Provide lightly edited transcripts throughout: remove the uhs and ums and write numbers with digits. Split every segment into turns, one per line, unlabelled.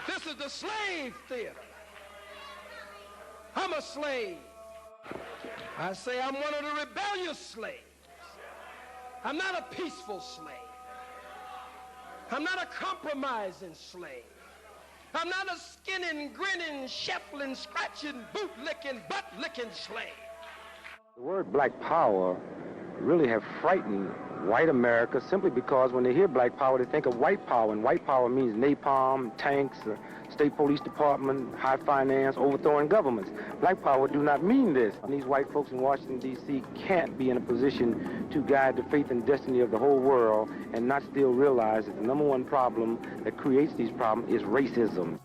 This is the slave theater. I'm a slave. I say I'm one of the rebellious slaves. I'm not a peaceful slave. I'm not a compromising slave. I'm not a skinning, grinning, shuffling, scratching, boot-licking, butt-licking slave.
The word black power really have frightened white America simply because when they hear black power, they think of white power, and white power means napalm, tanks, state police department, high finance, overthrowing governments. Black power do not mean this. And these white folks in Washington, D.C. can't be in a position to guide the faith and destiny of the whole world and not still realize that the number one problem that creates these problems is racism.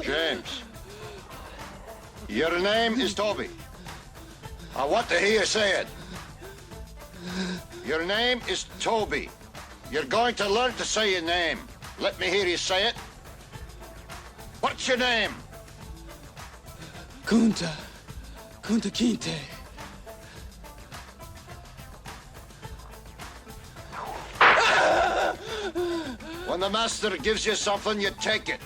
James, your name is Toby. I want to hear you say it. Your name is Toby. You're going to learn to say your name. Let me hear you say it. What's your name?
Kunta Kinte.
When the master gives you something, you take it.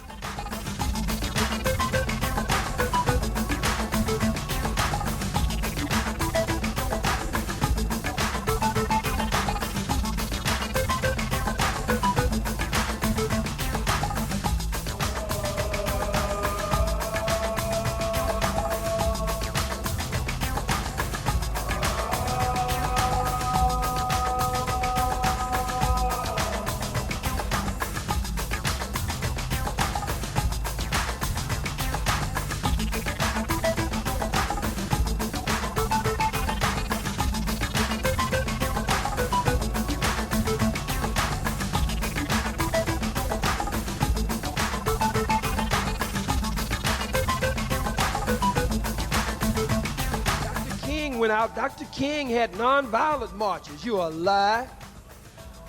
Went out. Dr. King had nonviolent marches. You a lie.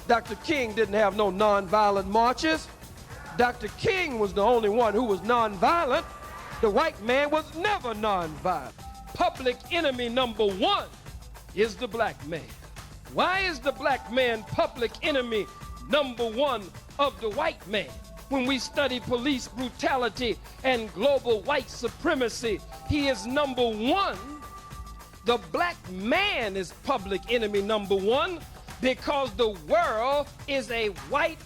Dr. King didn't have no nonviolent marches. Dr. King was the only one who was nonviolent. The white man was never nonviolent. Public enemy number one is the black man. Why is the black man public enemy number one of the white man? When we study police brutality and global white supremacy, he is number one. The black man is public enemy number one because the world is a white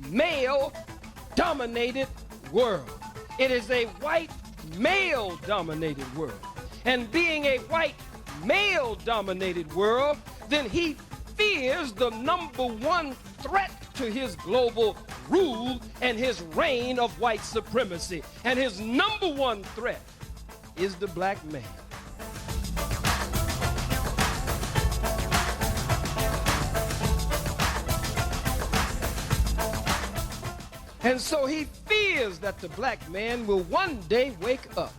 male-dominated world. It is a white male-dominated world. And being a white male-dominated world, then he fears the number one threat to his global rule and his reign of white supremacy. And his number one threat is the black man. And so he fears that the black man will one day wake up.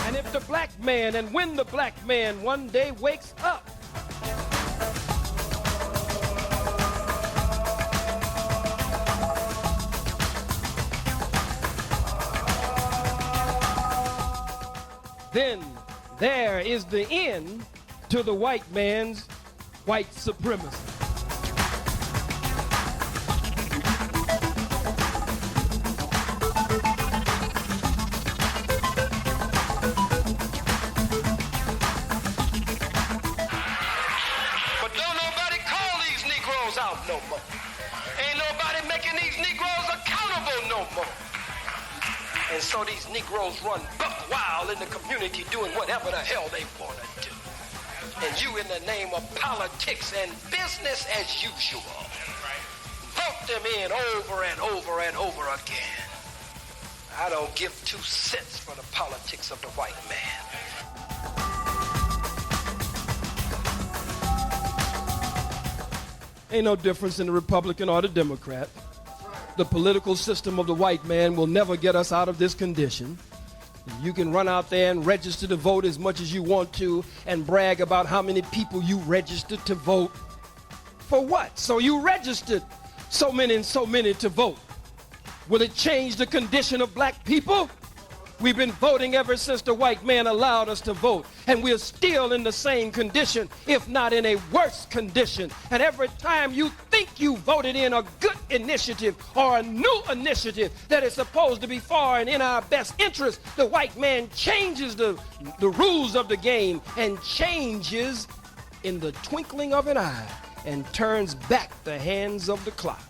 And if the black man, and when the black man one day wakes up, then there is the end to the white man's white supremacy. no more. Ain't nobody making these Negroes accountable no more. And so these Negroes run buck wild in the community doing whatever the hell they want to do. And you, in the name of politics and business as usual, vote them in over and over and over again. I don't give 2 cents for the politics of the white man. Ain't no difference in the Republican or the Democrat. The political system of the white man will never get us out of this condition. You can run out there and register to vote as much as you want to and brag about how many people you registered to vote. For what? So you registered so many and so many to vote. Will it change the condition of black people? We've been voting ever since the white man allowed us to vote, and we're still in the same condition, if not in a worse condition. And every time you think you voted in a good initiative or a new initiative that is supposed to be for and in our best interest, the white man changes the rules of the game and changes in the twinkling of an eye and turns back the hands of the clock.